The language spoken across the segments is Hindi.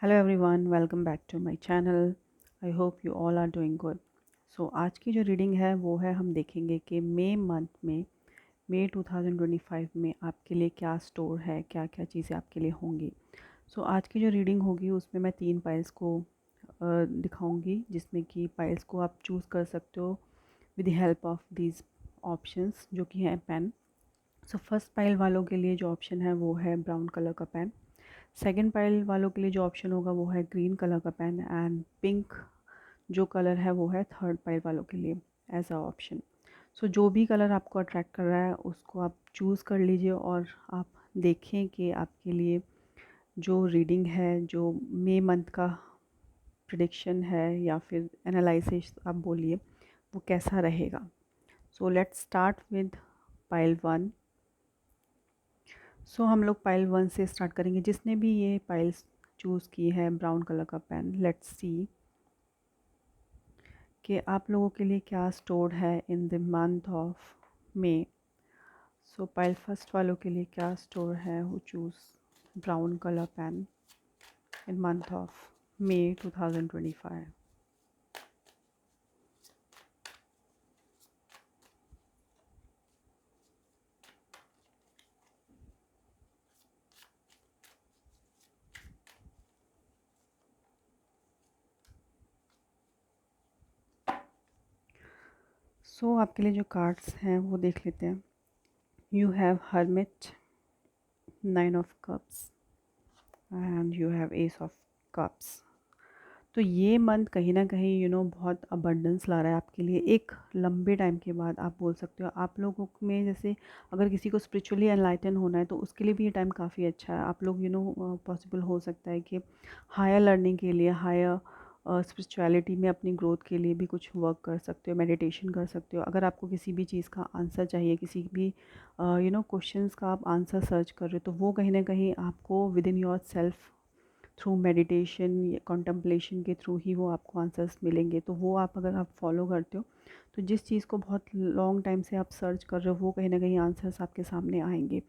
Hello everyone, welcome back to my channel. I hope you all are doing good. So आज की जो रीडिंग है वो है, हम देखेंगे कि मई मंथ में, मई 2025 में आपके लिए क्या स्टोर है, क्या क्या चीज़ें आपके लिए होंगी। सो आज की जो रीडिंग होगी उसमें मैं 3 पाइल्स को दिखाऊंगी, जिसमें कि पाइल्स को आप चूज़ कर सकते हो with the help of these options, जो कि हैं पेन। सो फर्स्ट पाइल वालों के लिए जो ऑप्शन है वो है ब्राउन कलर का पेन। सेकंड पाइल वालों के लिए जो ऑप्शन होगा वो है ग्रीन कलर का पेन, एंड पिंक जो कलर है वो है थर्ड पाइल वालों के लिए एज अ ऑप्शन। सो जो भी कलर आपको अट्रैक्ट कर रहा है उसको आप चूज़ कर लीजिए और आप देखें कि आपके लिए जो रीडिंग है, जो मई मंथ का प्रिडिक्शन है या फिर एनालिसिस आप बोलिए, वो कैसा रहेगा। So let's start with pile 1। सो हम लोग पाइल 1 से स्टार्ट करेंगे। जिसने भी ये पाइल्स चूज़ की है ब्राउन कलर का पेन, लेट्स सी कि आप लोगों के लिए क्या स्टोर्ड है in the month of May. So pile first वालों के लिए क्या स्टोर है, who choose brown colour pen in month of May 2025। So आपके लिए जो कार्ड्स हैं वो देख लेते हैं। You have hermit, 9 of cups and you have ace of cups. तो ये मंथ कहीं ना कहीं बहुत अबंडेंस ला रहा है आपके लिए। एक लंबे टाइम के बाद आप बोल सकते हो आप लोगों में, जैसे अगर किसी को स्पिरिचुअली एनलाइटन होना है तो उसके लिए भी ये टाइम काफ़ी अच्छा है। आप लोग पॉसिबल हो सकता है कि हायर लर्निंग के लिए, हायर स्पिरिचुअलिटी में अपनी ग्रोथ के लिए भी कुछ वर्क कर सकते हो, मेडिटेशन कर सकते हो। अगर आपको किसी भी चीज़ का आंसर चाहिए, किसी भी क्वेश्चंस का आप आंसर सर्च कर रहे हो, तो वो कहीं ना कहीं आपको with in your self through meditation या कॉन्टम्पलेशन के थ्रू ही वो आपको आंसर्स मिलेंगे। तो वो आप अगर आप फॉलो करते हो तो जिस चीज़ को बहुत लॉन्ग टाइम से आप सर्च कर रहे हो वो कहीं ना कहीं आंसर्स आपके सामने आएंगे।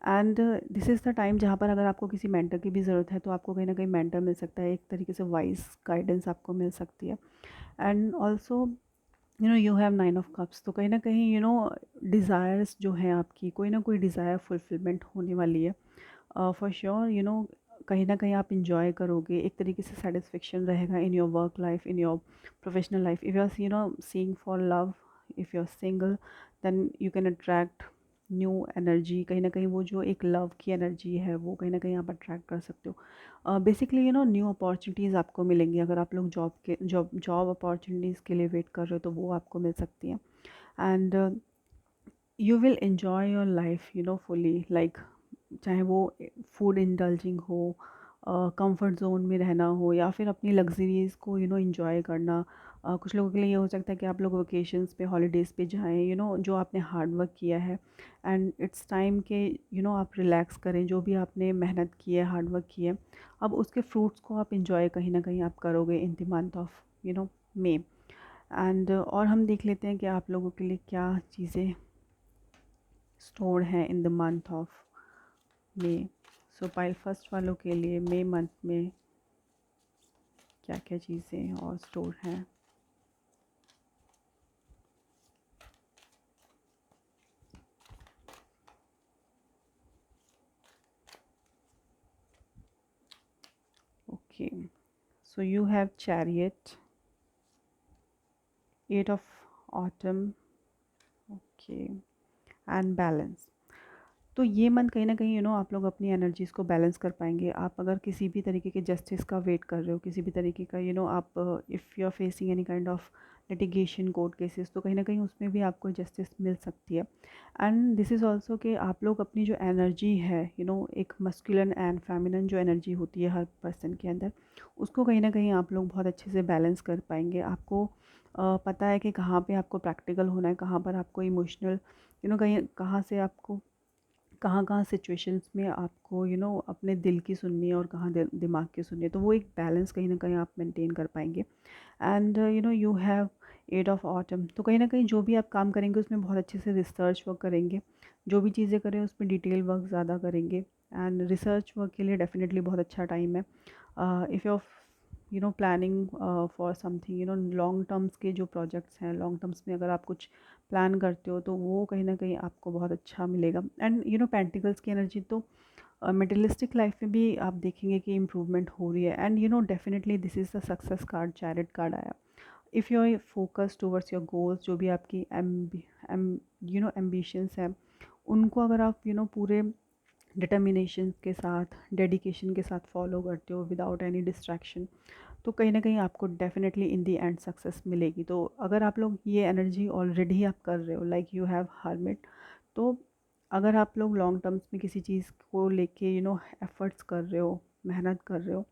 And this is the time जहाँ पर अगर आपको किसी मेंटर की भी ज़रूरत है तो आपको कहीं ना कहीं मेंटर मिल सकता है, एक तरीके से वाइज गाइडेंस आपको मिल सकती है। And also you have 9 of cups, तो कहीं ना कहीं डिज़ायर्स जो हैं आपकी, कोई ना कोई डिज़ायर फुलफिलमेंट होने वाली है। फॉर श्योर कहीं ना कहीं आप इंजॉय करोगे, एक तरीके से सेटिस्फेक्शन रहेगा in your work life, in your professional life. If you are seeing for love, if you are single, then you can attract new energy. कहीं ना कहीं वो जो एक लव की एनर्जी है वो कहीं ना कहीं आप अट्रैक्ट कर सकते हो। बेसिकली न्यू अपॉर्चुनिटीज़ आपको मिलेंगी। अगर आप लोग जॉब अपॉर्चुनिटीज़ के लिए वेट कर रहे हो तो वो आपको मिल सकती हैं। And you will enjoy your life fully, like चाहे वो फूड इंडल्जिंग हो, कंफर्ट जोन में रहना हो, या फिर अपनी लग्जरीज़ को इंजॉय करना। कुछ लोगों के लिए ये हो सकता है कि आप लोग वेकेशंस पे, हॉलीडेज़ पे जाएं, जो आपने हार्ड वर्क किया है, एंड इट्स टाइम के आप रिलैक्स करें। जो भी आपने मेहनत की है, हार्ड वर्क की है, अब उसके फ्रूट्स को आप इंजॉय कहीं ना कहीं आप करोगे इन the month of May. And और हम देख लेते हैं कि आप लोगों के लिए क्या चीज़ें स्टोर हैं in the month of May. So pile first वालों के लिए मई मंथ में क्या क्या चीज़ें और स्टोर हैं। Okay, so you have chariot, 8 of autumn, okay, and balance. तो ये मंथ कहीं ना कहीं आप लोग अपनी एनर्जीज़ को बैलेंस कर पाएंगे। आप अगर किसी भी तरीके के जस्टिस का वेट कर रहे हो, किसी भी तरीके का आप if you are facing any kind of litigation, court cases, तो कहीं ना कहीं उसमें भी आपको जस्टिस मिल सकती है। एंड दिस इज़ ऑल्सो कि आप लोग अपनी जो एनर्जी है, एक मस्कुलिन एंड फेमिनिन जो एनर्जी होती है हर पर्सन के अंदर, उसको कहीं ना कहीं आप लोग बहुत अच्छे से बैलेंस कर पाएंगे। आपको पता है कि कहाँ पे आपको प्रैक्टिकल होना है, कहाँ पर आपको इमोशनल, कहीं कहाँ से आपको कहाँ कहाँ सिचुएशंस में आपको अपने दिल की सुननी है और कहाँ दिमाग की सुननी है। तो वो एक बैलेंस कहीं ना कहीं आप मेंटेन कर पाएंगे। And you have 8 of autumn, तो कहीं ना कहीं जो भी आप काम करेंगे उसमें बहुत अच्छे से रिसर्च वर्क करेंगे। जो भी चीज़ें करें उसमें डिटेल वर्क ज़्यादा करेंगे। एंड रिसर्च वर्क के लिए डेफिनेटली बहुत अच्छा टाइम है। If you planning for something, long terms के जो प्रोजेक्ट्स हैं, लॉन्ग टर्म्स में अगर आप कुछ प्लान करते हो तो वो कहीं ना कहीं आपको बहुत अच्छा मिलेगा। एंड पेंटिकल्स की एनर्जी तो मटेरियलिस्टिक लाइफ में भी आप देखेंगे कि इम्प्रूवमेंट हो रही है। And definitely this is the success card, chariot card आया। If you are focus towards your goals, जो भी आपकी एम्बिशंस हैं, उनको अगर आप पूरे डिटर्मिनेशन के साथ, डेडिकेशन के साथ फॉलो करते हो विदाउट एनी डिस्ट्रैक्शन, तो कहीं ना कहीं आपको definitely in the and success मिलेगी। तो अगर आप लोग ये एनर्जी ऑलरेडी आप कर रहे हो, लाइक यू हैव हर्मिट, तो अगर आप लोग लॉन्ग टर्म्स में किसी चीज़ को लेके एफर्ट्स कर रहे हो, मेहनत कर रहे हो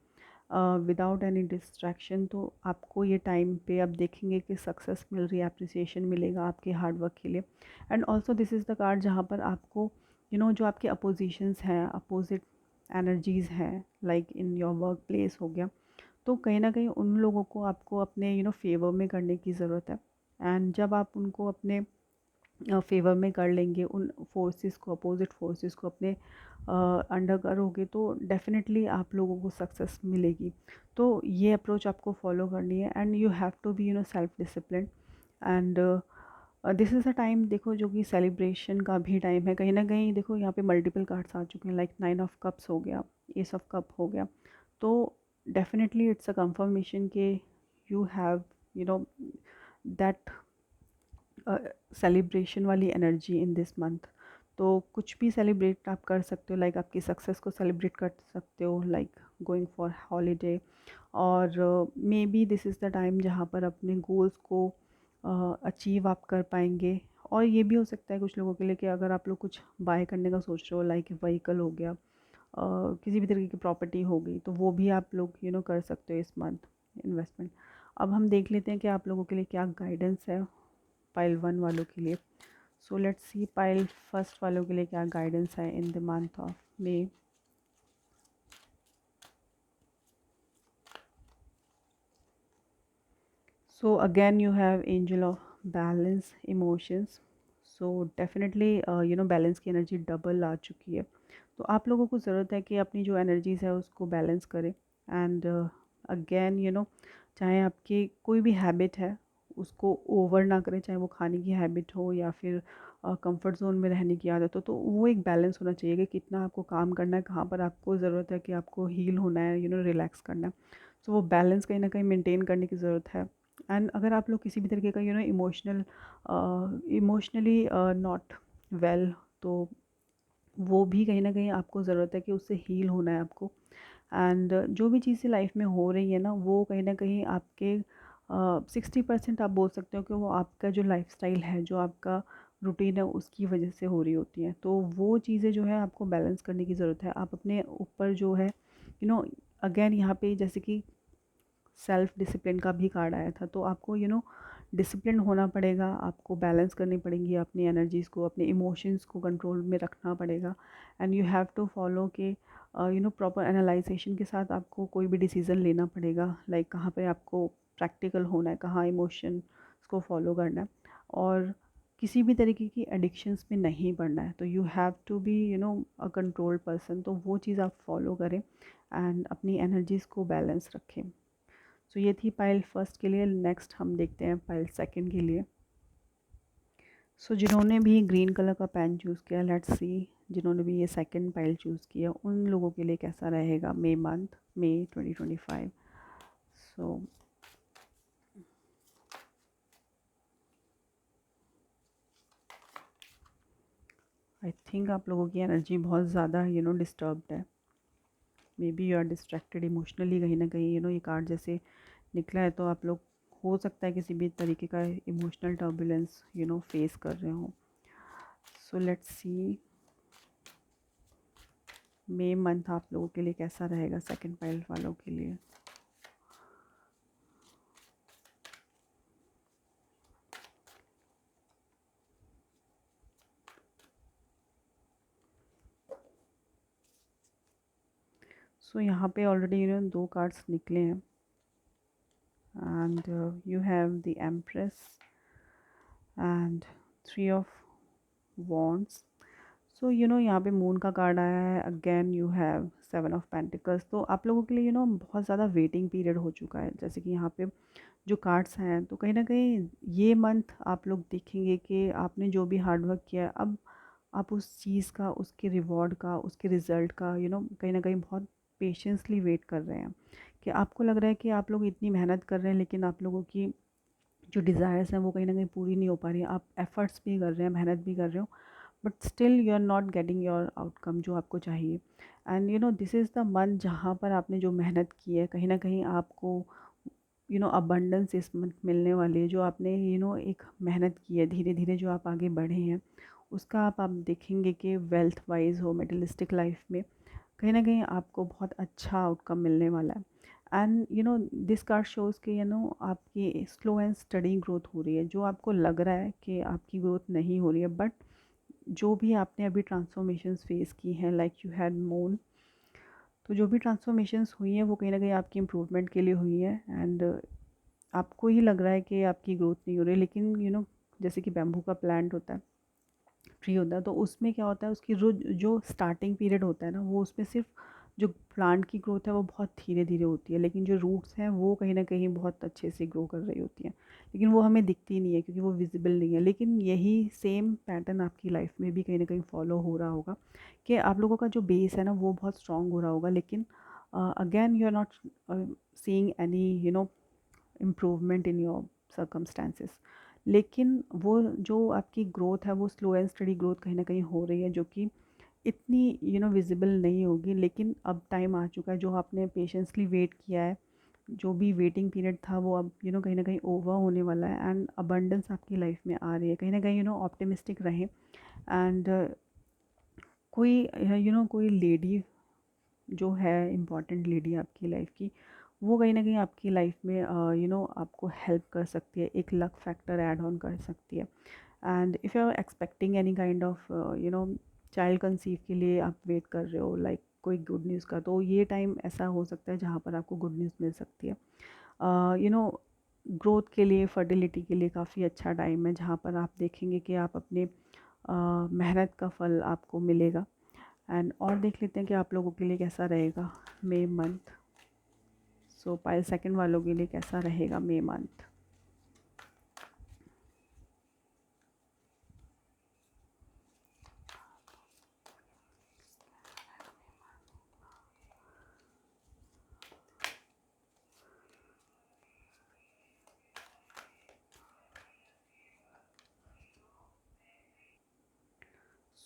विदाउट एनी डिस्ट्रैक्शन, तो आपको ये टाइम पे आप देखेंगे कि सक्सेस मिल रही है, अप्रिसिएशन मिलेगा आपके हार्ड वर्क के लिए। And also this is the card जहाँ पर आपको जो आपके अपोजिशंस हैं, अपोजिट एनर्जीज़ हैं, like in your work place हो गया, तो कहीं ना कहीं उन लोगों को आपको अपने फेवर में करने की ज़रूरत है। एंड जब आप उनको अपने फेवर में कर लेंगे, उन फोर्सेस को, अपोजिट फोर्सेस को अपने अंडर करोगे, तो डेफिनेटली आप लोगों को सक्सेस मिलेगी। तो ये अप्रोच आपको फॉलो करनी है। And you have to be self discipline. And this is a time, देखो, जो कि सेलिब्रेशन का भी टाइम है। कहीं ना कहीं देखो यहाँ पे मल्टीपल कार्ड्स आ चुके हैं, लाइक 9 ऑफ कप्स हो गया, एस ऑफ कप हो गया। तो डेफिनेटली इट्स अ कंफर्मेशन के you have you know that celebration वाली एनर्जी इन दिस मंथ। तो कुछ भी सेलिब्रेट आप कर सकते हो, लाइक आपकी सक्सेस को सेलिब्रेट कर सकते हो, लाइक गोइंग फॉर हॉलीडे। और maybe this is the time जहाँ पर अपने गोल्स को अचीव आप कर पाएंगे। और ये भी हो सकता है कुछ लोगों के लिए कि अगर आप लोग कुछ बाय करने का सोच रहे हो, लाइक व्हीकल हो गया, किसी भी तरीके की प्रॉपर्टी हो गई, तो वो भी आप लोग कर सकते हो इस मंथ, इन्वेस्टमेंट। अब हम देख लेते हैं कि आप लोगों के लिए क्या गाइडेंस है पाइल 1 वालों के लिए। So let's see pile first वालों के लिए क्या गाइडेंस है in the month of May. So again you have angel of balance emotions. So definitely balance की एनर्जी डबल आ चुकी है। तो आप लोगों को ज़रूरत है कि अपनी जो एनर्जीज़ है उसको बैलेंस करें। एंड अगेन चाहे आपकी कोई भी हैबिट है, उसको ओवर ना करें, चाहे वो खाने की हैबिट हो या फिर कंफर्ट जोन में रहने की आदत हो। तो वो एक बैलेंस होना चाहिए कि कितना आपको काम करना है, कहाँ पर आपको ज़रूरत है कि आपको हील होना है, रिलैक्स करना है। सो वो बैलेंस कहीं ना कहीं मेंटेन करने की ज़रूरत है। एंड अगर आप लोग किसी भी तरीके का इमोशनली नॉट वेल, तो वो भी कहीं ना कहीं आपको ज़रूरत है कि उससे हील होना है आपको। एंड जो भी चीज़ें लाइफ में हो रही है ना, वो कहीं ना कहीं आपके 60% आप बोल सकते हो कि वो आपका जो लाइफस्टाइल है, जो आपका रूटीन है, उसकी वजह से हो रही होती हैं। तो वो चीज़ें जो है आपको बैलेंस करने की ज़रूरत है। आप अपने ऊपर जो है अगेन यहाँ पे जैसे कि सेल्फ डिसिप्लिन का भी कार्ड आया था, तो आपको डिसिप्लिन होना पड़ेगा, आपको बैलेंस करनी पड़ेंगी अपनी एनर्जीज़ को, अपने इमोशंस को कंट्रोल में रखना पड़ेगा। And you have to follow के प्रॉपर एनालाइजेशन के साथ आपको कोई भी डिसीज़न लेना पड़ेगा, लाइक कहाँ पे आपको प्रैक्टिकल होना है, कहाँ इमोशंस को फॉलो करना है, और किसी भी तरीके की एडिक्शंस में नहीं पड़ना है। तो you have to be a controlled person, तो वो चीज़ आप फॉलो करें एंड अपनी एनर्जीज़ को बैलेंस रखें। सो ये थी पाइल फर्स्ट के लिए। नेक्स्ट हम देखते हैं पाइल सेकंड के लिए। सो जिन्होंने भी ग्रीन कलर का पेन चूज़ किया, लेट्स सी जिन्होंने भी ये सेकंड पाइल चूज़ किया उन लोगों के लिए कैसा रहेगा May month, may 2025। So I think आप लोगों की एनर्जी बहुत ज़्यादा डिस्टर्ब्ड है। Maybe you are distracted emotionally, कहीं ना कहीं ये कार्ड जैसे निकला है, तो आप लोग हो सकता है किसी भी तरीके का इमोशनल टर्बुलेंस फेस कर रहे हो। So let's see May month आप लोगों के लिए कैसा रहेगा सेकंड पाइल वालों के लिए। सो यहाँ पे ऑलरेडी दो कार्ड्स निकले हैं। And you have the empress and 3 of wands. So यहाँ पे मून का कार्ड आया है, again you have 7 of pentacles. तो आप लोगों के लिए बहुत ज़्यादा वेटिंग पीरियड हो चुका है। जैसे कि यहाँ पे जो कार्ड्स हैं, तो कहीं ना कहीं ये मंथ आप लोग देखेंगे कि आपने जो भी हार्ड वर्क किया है, अब आप उस चीज़ का, उसके रिवॉर्ड का, उसके रिज़ल्ट का कहीं ना कहीं बहुत पेशेंसली वेट कर रहे हैं। कि आपको लग रहा है कि आप लोग इतनी मेहनत कर रहे हैं, लेकिन आप लोगों की जो डिज़ायर्स हैं वो कहीं ना कहीं पूरी नहीं हो पा रही है। आप एफ़र्ट्स भी कर रहे हैं, मेहनत भी कर रहे हो, but still you are not getting your outcome जो आपको चाहिए। And this is the month जहाँ पर आपने जो मेहनत की है, कहीं ना कहीं आपको अबंडेंस इस मंथ मिलने वाली है। जो आपने एक मेहनत की है, धीरे धीरे जो आप आगे बढ़े हैं, उसका आप देखेंगे कि वेल्थ वाइज हो, मेटलिस्टिक लाइफ में कहीं ना कहीं आपको बहुत अच्छा आउटकम मिलने वाला है। एंड दिस कार्ड शोज़ कि आपकी स्लो एंड स्टडी ग्रोथ हो रही है। जो आपको लग रहा है कि आपकी ग्रोथ नहीं हो रही है, बट जो भी आपने अभी ट्रांसफॉर्मेशंस फेस की हैं, लाइक यू हैड मून, तो जो भी ट्रांसफॉर्मेशंस हुई हैं वो कहीं ना कहीं आपकी इम्प्रूवमेंट के लिए हुई है। एंड आपको ही लग रहा है कि आपकी ग्रोथ नहीं हो रही, लेकिन जैसे कि बैम्बू का प्लांट होता है, ट्री होता है, तो उसमें क्या होता है, उसकी जो स्टार्टिंग पीरियड होता है ना, वो उसमें सिर्फ जो प्लांट की ग्रोथ है वो बहुत धीरे धीरे होती है, लेकिन जो रूट्स हैं वो कहीं ना कहीं बहुत अच्छे से ग्रो कर रही होती हैं। लेकिन वो हमें दिखती नहीं है क्योंकि वो विजिबल नहीं है। लेकिन यही सेम पैटर्न आपकी लाइफ में भी कहीं ना कहीं फॉलो हो रहा होगा कि आप लोगों का जो बेस है ना वो बहुत स्ट्रॉन्ग हो रहा होगा, लेकिन again you are not seeing any improvement in your circumstances. लेकिन वो जो आपकी ग्रोथ है वो स्लो एंड स्टडी ग्रोथ कहीं ना कहीं हो रही है, जो कि इतनी विजिबल नहीं होगी। लेकिन अब टाइम आ चुका है, जो आपने पेशेंसली वेट किया है, जो भी वेटिंग पीरियड था वो अब कहीं ना कहीं ओवर होने वाला है। एंड अबंडेंस आपकी लाइफ में आ रही है। कहीं ना कहीं ऑप्टिमिस्टिक रहें। एंड कोई कोई लेडी जो है, इम्पॉर्टेंट लेडी आपकी लाइफ की, वो कहीं ना कहीं आपकी लाइफ में आपको हेल्प कर सकती है, एक लक फैक्टर ऐड ऑन कर सकती है। And if you are expecting any kind of child conceive के लिए आप वेट कर रहे हो, लाइक कोई गुड न्यूज़ का, तो ये टाइम ऐसा हो सकता है जहाँ पर आपको गुड न्यूज़ मिल सकती है। ग्रोथ के लिए, फर्टिलिटी के लिए काफ़ी अच्छा टाइम है, जहाँ पर आप देखेंगे कि आप अपने मेहनत का फल आपको मिलेगा। एंड और देख लेते हैं कि आप लोगों के लिए कैसा रहेगा मई मंथ। सो पाइल सेकंड वालों के लिए कैसा रहेगा मई मंथ।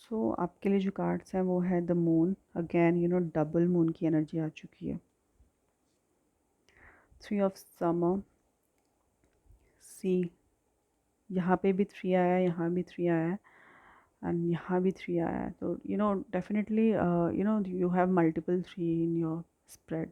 सो आपके लिए जो कार्ड्स हैं वो है the moon. Again double moon की एनर्जी आ चुकी है। 3 ऑफ समर, सी, यहाँ पे भी 3 आया है, यहाँ भी 3 आया है, एंड यहाँ भी 3 आया है। तो definitely you have multiple 3 in your spread.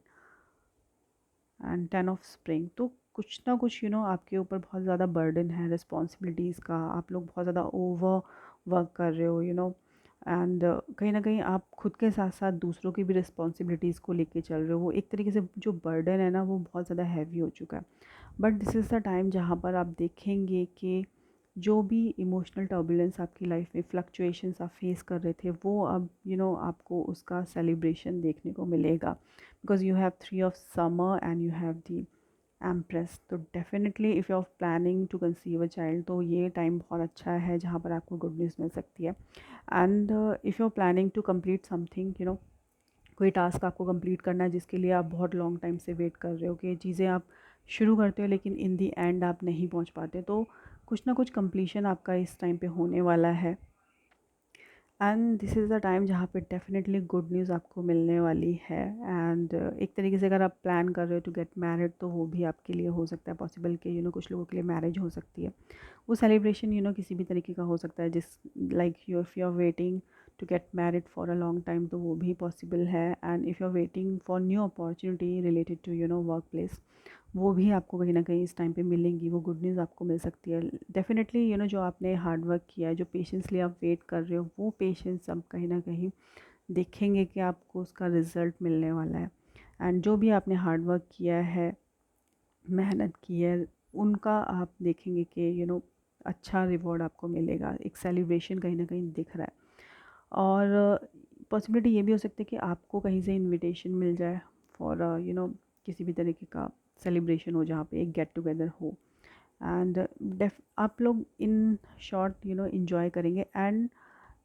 And 10 of spring, तो कुछ ना कुछ आपके ऊपर बहुत ज़्यादा बर्डन है रिस्पॉन्सिबिलिटीज़ का। आप लोग बहुत ज़्यादा ओवर वर्क कर रहे हो एंड कहीं ना कहीं आप खुद के साथ साथ दूसरों की भी रिस्पॉन्सिबिलिटीज़ को लेके चल रहे हो। वो एक तरीके से जो बर्डन है ना वो बहुत ज़्यादा हैवी हो चुका है। But this is the time जहाँ पर आप देखेंगे कि जो भी इमोशनल टर्बुलेंस आपकी लाइफ में, फ्लक्चुएशंस आप फेस कर रहे थे, वो अब आपको उसका सेलिब्रेशन देखने को मिलेगा। Because you have 3 of summer and you have the empress. तो definitely if you are planning to conceive a child, तो ये टाइम बहुत अच्छा है जहाँ पर आपको गुड न्यूज़ मिल सकती है। And if you are planning to complete something, कोई टास्क आपको कंप्लीट करना है जिसके लिए आप बहुत लॉन्ग टाइम से वेट कर रहे हो, कि चीज़ें आप शुरू करते हो लेकिन इन दी एंड आप नहीं पहुंच पाते, तो कुछ ना कुछ कंप्लीशन आपका इस टाइम पे होने वाला है। And this is the time जहाँ पे डेफिनेटली गुड न्यूज़ आपको मिलने वाली है। एंड एक तरीके से अगर आप प्लान कर रहे हो टू गेट मैरिड, तो वो भी आपके लिए हो सकता है पॉसिबल कि कुछ लोगों के लिए मैरिज हो सकती है। वो सेलिब्रेशन किसी भी तरीके का हो सकता है, जिस like you if you are waiting to get married for a long time, तो वो भी पॉसिबल है। And if you are waiting for new opportunity related to work place, वो भी आपको कहीं ना कहीं इस टाइम पे मिलेंगी। वो गुड न्यूज़ आपको मिल सकती है। डेफिनेटली जो आपने हार्ड वर्क किया है, जो पेशेंसली आप वेट कर रहे हो, वो पेशेंस अब कहीं ना कहीं देखेंगे कि आपको उसका रिज़ल्ट मिलने वाला है। एंड जो भी आपने हार्ड वर्क किया है, मेहनत की है, उनका आप देखेंगे कि अच्छा रिवॉर्ड आपको मिलेगा। एक सेलिब्रेशन कहीं ना कहीं दिख रहा है। और पॉसिबिलिटी ये भी हो सकती है कि आपको कहीं से इनविटेशन मिल जाए फॉर किसी भी तरीके का सेलिब्रेशन हो जहाँ पे एक गेट टुगेदर हो, एंड डेफ आप लोग इन शॉर्ट इंजॉय करेंगे। एंड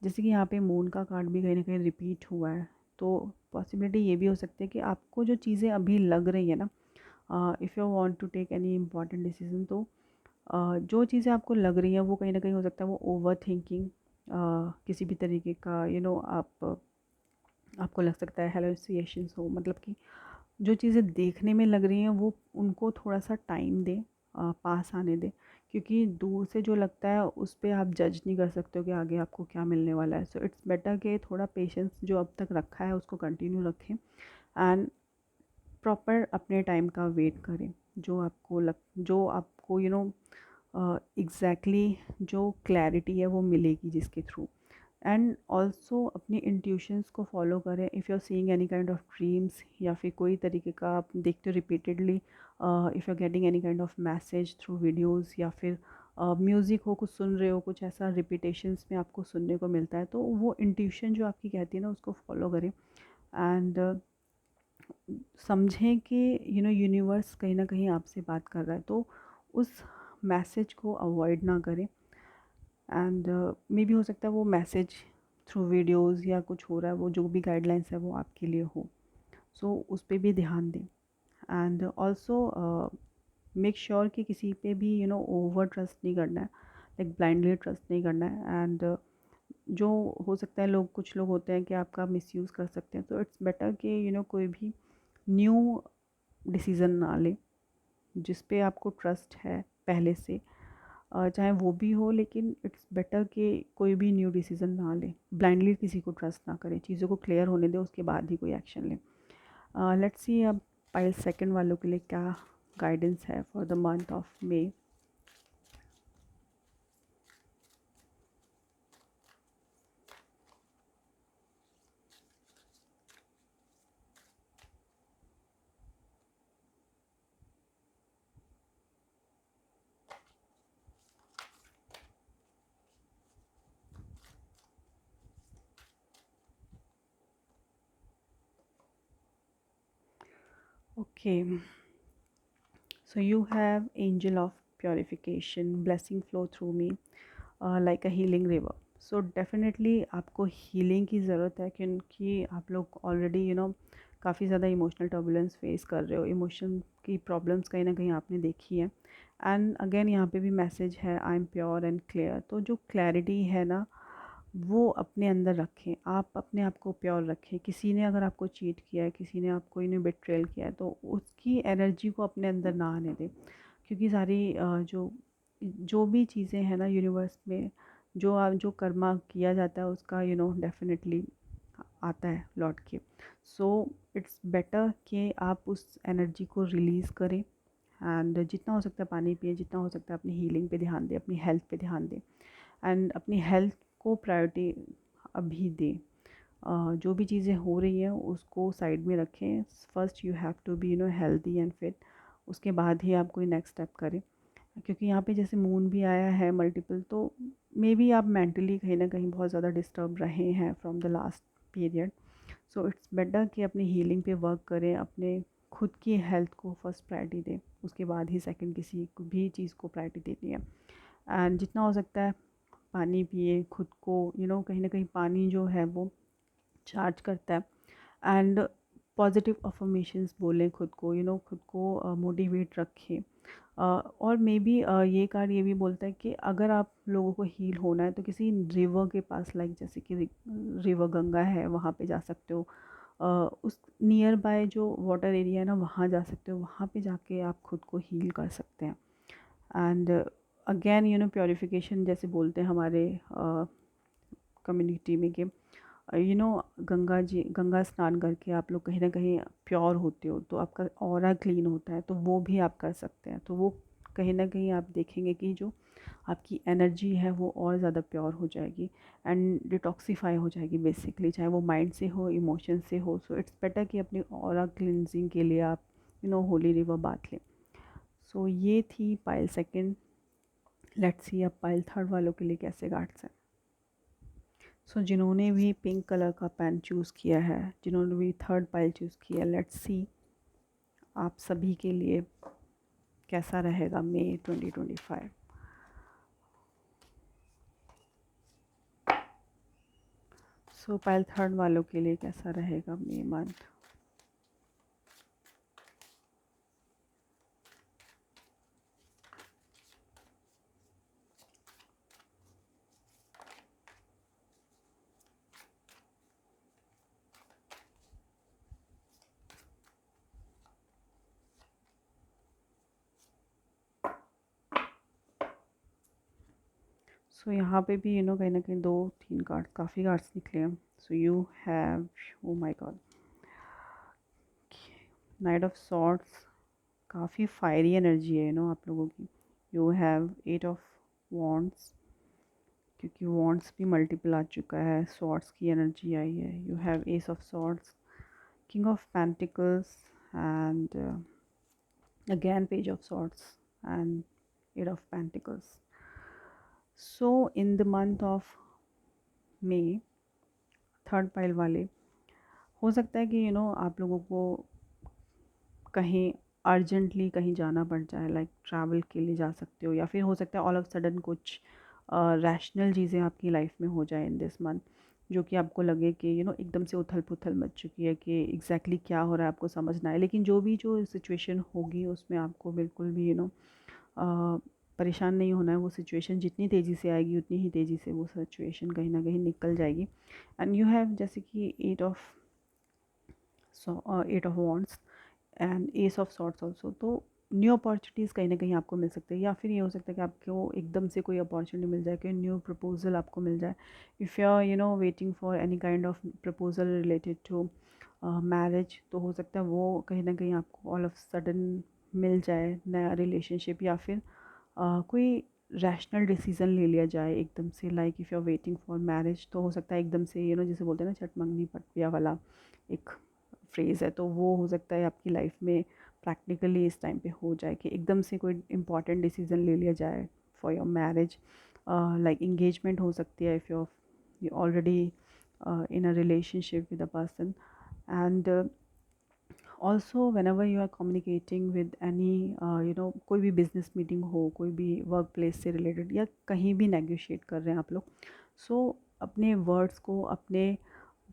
जैसे कि यहाँ पे मून का कार्ड भी कहीं ना कहीं रिपीट हुआ है, तो पॉसिबिलिटी ये भी हो सकती है कि आपको जो चीज़ें अभी लग रही है ना, if you want to take any important decision, तो जो चीज़ें आपको लग रही हैं वो कहीं ना कहीं हो सकता है वो ओवर थिंकिंग किसी भी तरीके का आपको लग सकता है हेलुसिनेशंस हो, मतलब कि जो चीज़ें देखने में लग रही हैं वो उनको थोड़ा सा टाइम दें, पास आने दें, क्योंकि दूर से जो लगता है उस पे आप जज नहीं कर सकते हो कि आगे आपको क्या मिलने वाला है। सो इट्स बेटर कि थोड़ा पेशेंस जो अब तक रखा है उसको कंटिन्यू रखें, एंड प्रॉपर अपने टाइम का वेट करें। जो आपको एग्जैक्टली जो क्लैरिटी है वो मिलेगी जिसके थ्रू। एंड ऑल्सो अपनी इंट्यूशंस को फॉलो करें। If you are seeing any kind of dreams या फिर कोई तरीके का आप देखते हो repeatedly, if you are getting any kind of message through videos, या फिर म्यूज़िक हो, कुछ सुन रहे हो, कुछ ऐसा रिपीटेशंस में आपको सुनने को मिलता है, तो वो इंट्यूशन जो आपकी कहती है ना उसको फॉलो करें। एंड समझें कि यूनिवर्स कहीं ना कहीं आपसे बात कर रहा है, तो उस मैसेज को अवॉइड ना करें। एंड मे भी हो सकता है वो मैसेज थ्रू वीडियोस या कुछ हो रहा है, वो जो भी गाइडलाइंस है वो आपके लिए हो। सो उस पे भी ध्यान दें। एंड ऑल्सो मेक श्योर कि किसी पे भी ओवर ट्रस्ट नहीं करना है, लाइक ब्लाइंडली ट्रस्ट नहीं करना है। एंड जो हो सकता है कुछ लोग होते हैं कि आपका मिसयूज़ कर सकते हैं, तो इट्स बेटर कि कोई भी न्यू डिसीज़न ना ले जिस पे आपको ट्रस्ट है पहले से, चाहे वो भी हो, लेकिन इट्स बेटर कि कोई भी न्यू डिसीज़न ना ले, ब्लाइंडली किसी को ट्रस्ट ना करें, चीज़ों को क्लियर होने दें उसके बाद ही कोई एक्शन लें। लेट्स सी अब पाइल सेकंड वालों के लिए क्या गाइडेंस है for the month of May. Okay, so you have angel of purification, blessing flow through me like a healing river. So definitely आपको हीलिंग की ज़रूरत है, क्योंकि आप लोग ऑलरेडी काफ़ी ज़्यादा इमोशनल टर्बुलेंस फेस कर रहे हो, इमोशन की प्रॉब्लम्स कहीं ना कहीं आपने देखी है। एंड अगेन यहाँ पे भी मैसेज है I am pure and clear, तो जो क्लैरिटी है ना वो अपने अंदर रखें, आप अपने आप को प्योर रखें। किसी ने अगर आपको चीट किया है, किसी ने आपको बिट्रेल किया है, तो उसकी एनर्जी को अपने अंदर ना आने दें, क्योंकि सारी जो जो भी चीज़ें हैं ना यूनिवर्स में, जो कर्मा किया जाता है उसका डेफिनेटली आता है लौट के। सो इट्स बेटर कि आप उस एनर्जी को रिलीज़ करें। एंड जितना हो सकता है पानी पिए, जितना हो सकता है अपनी हीलिंग पे ध्यान दें, अपनी हेल्थ पे ध्यान दें, एंड अपनी हेल्थ को प्रायोरिटी अभी दें। जो भी चीज़ें हो रही हैं उसको साइड में रखें। First you have to be healthy and fit, उसके बाद ही आप कोई नेक्स्ट स्टेप करें। क्योंकि यहाँ पे जैसे मून भी आया है मल्टीपल, तो मे बी आप मेंटली कहीं ना कहीं बहुत ज़्यादा डिस्टर्ब रहे हैं from the last period. So it's better कि अपनी हीलिंग पे वर्क करें, अपने खुद की हेल्थ को फर्स्ट प्रायोरिटी दें, उसके बाद ही सेकंड किसी भी चीज़ को प्रायोरिटी देनी है। एंड जितना हो सकता है पानी पिए, खुद को कहीं ना कहीं पानी जो है वो चार्ज करता है। एंड पॉजिटिव अफर्मेशंस बोलें खुद को, खुद को मोटिवेट रखें। और मे बी ये कार्ड ये भी बोलता है कि अगर आप लोगों को हील होना है तो किसी रिवर के पास, लाइक जैसे कि रिवर गंगा है वहाँ पे जा सकते हो। उस नियर बाय जो वाटर एरिया है ना वहाँ जा सकते हो, वहाँ पे जाके आप खुद को हील कर सकते हैं। एंड अगेन प्योरिफिकेशन जैसे बोलते हैं हमारे कम्युनिटी में कि गंगा स्नान करके आप लोग कहीं ना कहीं प्योर होते हो, तो आपका ऑरा क्लीन होता है, तो वो भी आप कर सकते हैं। तो वो कहीं ना कहीं आप देखेंगे कि जो आपकी एनर्जी है वो और ज़्यादा प्योर हो जाएगी एंड डिटॉक्सीफाई हो जाएगी बेसिकली, चाहे वो माइंड से हो, इमोशन से हो। सो इट्स बेटर कि अपनी ऑरा क्लिनजिंग के लिए आप होली रिवर बाथ लें। सो ये थी पाइल सेकंड। लेट्स सी अब पाइल थर्ड वालों के लिए कैसे गार्ड्स हैं। जिन्होंने भी पिंक कलर का पेन चूज़ किया है, जिन्होंने भी थर्ड पाइल चूज़ किया, लेट्स सी आप सभी के लिए कैसा रहेगा मई 2025। पाइल थर्ड वालों के लिए कैसा रहेगा मई मंथ। यहाँ पे भी कहीं ना कहीं 2-3 कार्ड, काफ़ी कार्ड्स निकले हैं। You have, oh my god, knight of swords, काफ़ी फायरी एनर्जी है आप लोगों की। यू हैव 8 ऑफ वॉन्ड्स, क्योंकि वॉन्ड्स भी मल्टीपल आ चुका है, सॉर्ड्स की एनर्जी आई है। You have ace of swords, king of pentacles and again page of swords and 8 of pentacles. In the month of May, third pile वाले, हो सकता है कि आप लोगों को कहीं अर्जेंटली कहीं जाना पड़ जाए, लाइक ट्रैवल के लिए जा सकते हो, या फिर हो सकता है ऑल ऑफ सडन कुछ रैशनल चीज़ें आपकी लाइफ में हो जाए इन दिस मंथ, जो कि आपको लगे कि एकदम से उथल पुथल मच चुकी है कि एग्जैक्टली क्या हो रहा है आपको समझना है। लेकिन जो सिचुएशन होगी उसमें आपको बिल्कुल भी परेशान नहीं होना है। वो सिचुएशन जितनी तेज़ी से आएगी उतनी ही तेज़ी से वो सिचुएशन कहीं ना कहीं निकल जाएगी। एंड यू हैव जैसे कि 8 of wands and ace of swords also. तो न्यू अपॉर्चुनिटीज़ कहीं ना कहीं आपको मिल सकते हैं, या फिर ये हो सकता है कि आपको एकदम से कोई अपॉर्चुनिटी मिल जाए, कोई न्यू प्रपोजल आपको मिल जाए। If you are waiting for any kind of proposal related to marriage, तो हो सकता है वो कहीं ना कहीं आपको ऑल ऑफ सडन मिल जाए, नया रिलेशनशिप, या फिर कोई रैशनल डिसीज़न ले लिया जाए एकदम से। Like if you are waiting for marriage, तो हो सकता है एकदम से जैसे बोलते हैं ना, चट मंगनी पट ब्याह वाला एक फ्रेज़ है, तो वो हो सकता है आपकी लाइफ में प्रैक्टिकली इस टाइम पे हो जाए कि एकदम से कोई इंपॉर्टेंट डिसीजन ले लिया जाए for your marriage. Like engagement हो सकती है if you already in a relationship with a person. And also whenever you are communicating with any कोई भी बिजनेस मीटिंग हो, कोई भी वर्क प्लेस से रिलेटेड, या कहीं भी नेगोशिएट कर रहे हैं आप लोग, अपने वर्ड्स को, अपने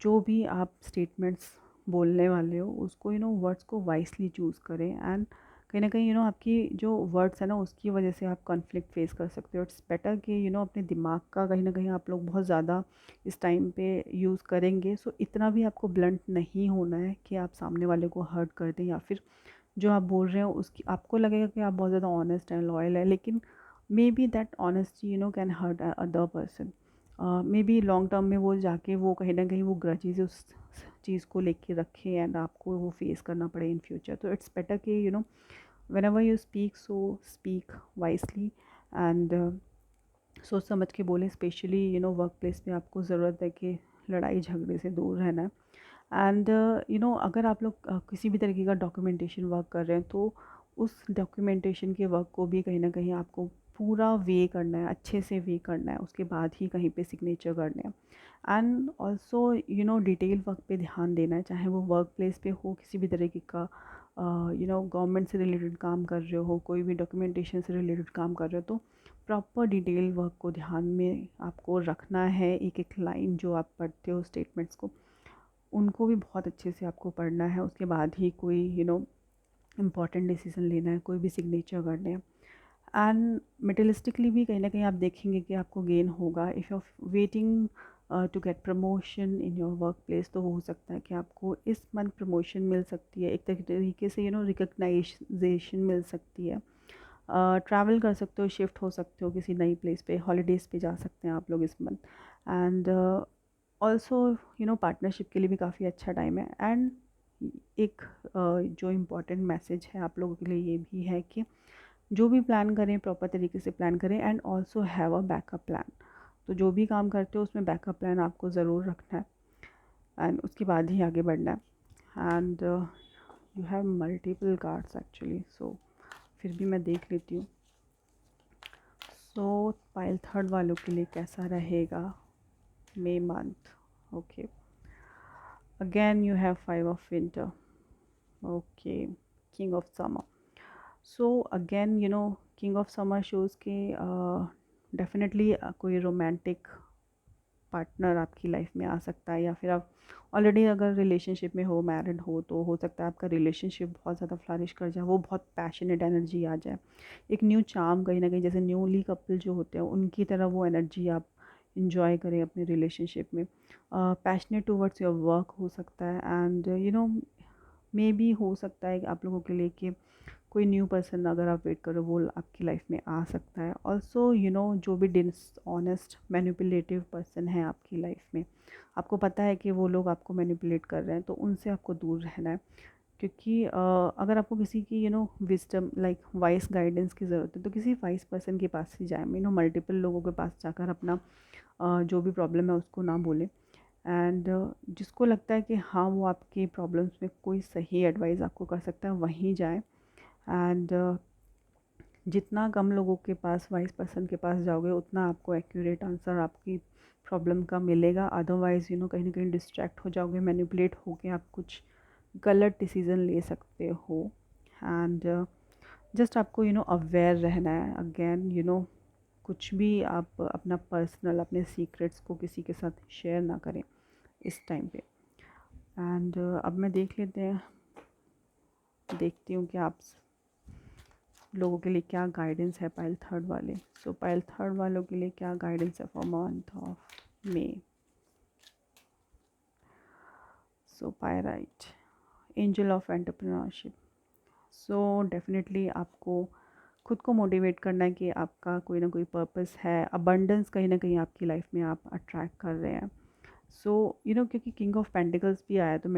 जो भी आप स्टेटमेंट्स बोलने वाले हो उसको वर्ड्स को वाइसली चूज़ करें। एंड कहीं ना कहीं आपकी जो वर्ड्स है ना, उसकी वजह से आप कॉन्फ्लिक्ट फेस कर सकते हो। इट्स बेटर कि अपने दिमाग का कहीं ना कहीं आप लोग बहुत ज़्यादा इस टाइम पे यूज़ करेंगे। इतना भी आपको ब्लंट नहीं होना है कि आप सामने वाले को हर्ट कर दें, या फिर जो आप बोल रहे हो उसकी आपको लगेगा कि आप बहुत ज़्यादा ऑनेस्ट हैं, लॉयल है, लेकिन maybe that honesty can hurt other person. Maybe long term में वो जाके वो कहीं ना कहीं वो ग्रजेस उस चीज़ को लेके रखे एंड आपको वो फेस करना पड़े इन फ्यूचर। तो इट्स बेटर कि when ever you speak, speak wisely and सोच समझ के बोलें। स्पेशली वर्क प्लेस में आपको ज़रूरत है कि लड़ाई झगड़े से दूर रहना है। एंड अगर आप लोग किसी भी तरीके का डॉक्यूमेंटेशन वर्क कर रहे हैं, तो उस डॉक्यूमेंटेशन के वर्क को भी कहीं ना कहीं आपको पूरा वे करना है, अच्छे से वे करना है, उसके बाद ही कहीं पे सिग्नेचर करने हैं। एंड ऑल्सो डिटेल वर्क पे ध्यान देना है, चाहे वो वर्क प्लेस पे हो, किसी भी तरीके का गवर्नमेंट से रिलेटेड काम कर रहे हो, कोई भी डॉक्यूमेंटेशन से रिलेटेड काम कर रहे हो, तो प्रॉपर डिटेल वर्क को ध्यान में आपको रखना है। एक एक लाइन जो आप पढ़ते हो स्टेटमेंट्स को, उनको भी बहुत अच्छे से आपको पढ़ना है। उसके बाद ही कोई इम्पॉर्टेंट डिसीजन लेना है, कोई भी सिग्नेचर करने हैं। एंड मेटलिस्टिकली भी कहीं ना कहीं आप देखेंगे कि आपको गेन होगा। If you are waiting to get promotion in your work place, तो हो सकता है कि आपको इस मंथ प्रमोशन मिल सकती है, एक तरीके से रिकग्नाइजेशन मिल सकती है। ट्रैवल कर सकते हो, शिफ्ट हो सकते हो किसी नई प्लेस पे, हॉलीडेज़ पे जा सकते हैं आप लोग इस मंथ। एंड ऑल्सो पार्टनरशिप के लिए भी काफ़ी अच्छा टाइम है। एंड एक जो इम्पोर्टेंट मैसेज है आप लोगों के लिए ये भी है कि जो भी प्लान करें प्रॉपर तरीके से प्लान करें, and also have a backup plan. तो जो भी काम करते हो उसमें बैकअप प्लान आपको ज़रूर रखना है, एंड उसके बाद ही आगे बढ़ना है। And you have multiple cards actually, फिर भी मैं देख लेती हूँ। पाइल थर्ड वालों के लिए कैसा रहेगा May month. Okay. Again, you have five of winter. Okay. King of summer. So again, king of summer shows कि डेफिनेटली कोई रोमांटिक पार्टनर आपकी लाइफ में आ सकता है, या फिर आप ऑलरेडी अगर रिलेशनशिप में हो, मैरिड हो, तो हो सकता है आपका रिलेशनशिप बहुत ज़्यादा फ्लरिश कर जाए, वो बहुत पैशनेट एनर्जी आ जाए, एक न्यू चार्म कहीं ना कहीं, जैसे न्यूली कपल जो होते हैं उनकी तरह वो एनर्जी आप इंजॉय करें अपने रिलेशनशिप में। पैशनेट टूवर्ड्स योर वर्क हो सकता है, एंड मे बी हो सकता है कि आप लोगों के लिए कि कोई न्यू पर्सन अगर आप वेट करो वो आपकी लाइफ में आ सकता है। ऑल्सो जो भी डिसऑनेस्ट मैनिपुलेटिव पर्सन है आपकी लाइफ में, आपको पता है कि वो लोग आपको मैनिपुलेट कर रहे हैं, तो उनसे आपको दूर रहना है। क्योंकि अगर आपको किसी की विजडम लाइक वाइस गाइडेंस की ज़रूरत है, तो किसी वाइस पर्सन के पास ही जाए। मल्टीपल लोगों के पास जाकर अपना जो भी प्रॉब्लम है उसको ना बोलें। एंड जिसको लगता है कि हाँ वो आपकी प्रॉब्लम्स में कोई सही एडवाइस आपको कर सकता है, वहीं जाए। एंड जितना कम लोगों के पास, वाइस पर्सन के पास जाओगे, उतना आपको एक्यूरेट आंसर आपकी प्रॉब्लम का मिलेगा। अदरवाइज़ कहीं ना कहीं डिस्ट्रैक्ट हो जाओगे, मैनिपुलेट होके आप कुछ गलत डिसीज़न ले सकते हो। एंड जस्ट आपको अवेयर रहना है। अगेन कुछ भी आप अपना पर्सनल, अपने सीक्रेट्स को किसी के साथ शेयर ना करें इस टाइम पे। एंड अब मैं देखती हूँ कि आप लोगों के लिए क्या गाइडेंस है पाइल थर्ड वाले। सो पाइल थर्ड वालों के लिए क्या गाइडेंस है for month of May. So pyrite, angel of entrepreneurship. So definitely आपको खुद को मोटिवेट करना है कि आपका कोई ना कोई पर्पस है। अबंडेंस कहीं ना कहीं आपकी लाइफ में आप अट्रैक्ट कर रहे हैं। सो क्योंकि किंग ऑफ पेंटिकल्स भी आया, तो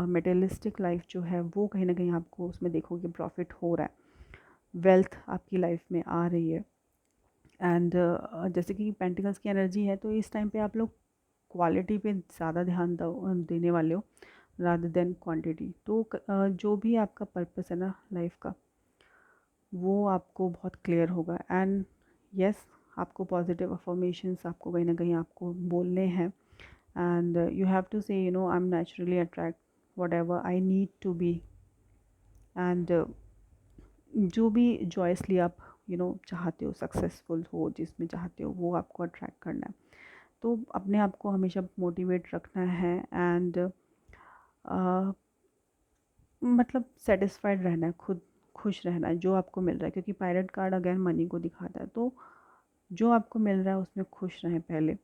मेटेलिस्टिक लाइफ जो है वो कहीं ना कहीं आपको उसमें देखोगे प्रॉफिट हो रहा है, वेल्थ आपकी लाइफ में आ रही है। एंड जैसे कि पेंटिकल्स की एनर्जी है, तो इस टाइम पे आप लोग क्वालिटी पे ज़्यादा ध्यान देने वाले हो रादर देन क्वांटिटी। तो जो भी आपका पर्पस है ना लाइफ का, वो आपको बहुत क्लियर होगा। एंड यस, आपको पॉजिटिव अफर्मेशंस आपको कहीं ना कहीं आपको बोलने हैं। And you have to say I am naturally attract whatever I need to be. And जो भी जॉयसली आप चाहते हो, सक्सेसफुल हो जिसमें चाहते हो, वो आपको अट्रैक्ट करना है। तो अपने आप को हमेशा मोटिवेट रखना है। एंड मतलब सेटिस्फाइड रहना है, खुद खुश रहना है जो आपको मिल रहा है। क्योंकि पायरेट कार्ड अगेन मनी को दिखाता है, तो जो आपको मिल रहा है उसमें खुश रहें पहले।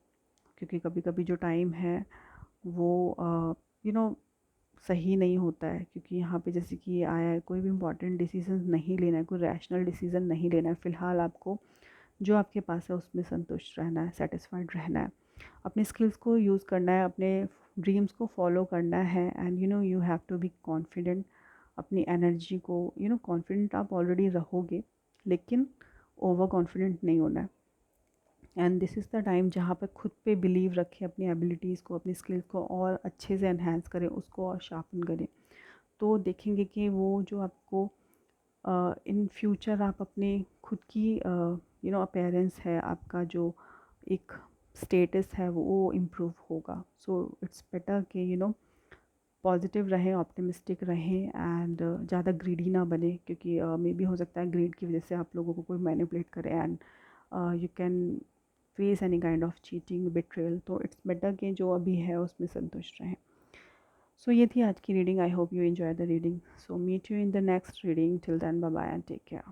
क्योंकि कभी कभी जो टाइम है वो यू नो सही नहीं होता है। क्योंकि यहाँ पे जैसे कि ये आया है, कोई भी इम्पॉर्टेंट डिसीजन नहीं लेना है, कोई रैशनल डिसीजन नहीं लेना है। फ़िलहाल आपको जो आपके पास है उसमें संतुष्ट रहना है, सेटिस्फाइड रहना है, अपने स्किल्स को यूज़ करना है, अपने ड्रीम्स को फॉलो करना है। And you have to be confident. अपनी एनर्जी को कॉन्फिडेंट आप ऑलरेडी रहोगे, लेकिन ओवर कॉन्फिडेंट नहीं होना है। And this is the time जहाँ पर खुद पे बिलीव रखें, अपनी एबिलिटीज़ को, अपनी स्किल्स को और अच्छे से एनहेंस करें, उसको और शार्पन करें। तो देखेंगे कि वो जो आपको इन फ्यूचर आप अपने खुद की अपीयरेंस है, आपका जो एक स्टेटस है वो इम्प्रूव होगा। सो इट्स बेटर कि पॉजिटिव रहें, ऑप्टिमिस्टिक रहें। एंड ज़्यादा ग्रीडी ना बने, क्योंकि मे बी हो सकता है ग्रीड की वजह से आप लोगों को कोई मैनिपुलेट करे and you can face any kind of cheating, betrayal. तो इट्स बेटर कि जो अभी है उसमें संतुष्ट रहें। सो ये थी आज की reading. I hope you enjoy the reading. So meet you in the next reading. Till then, bye bye and take care.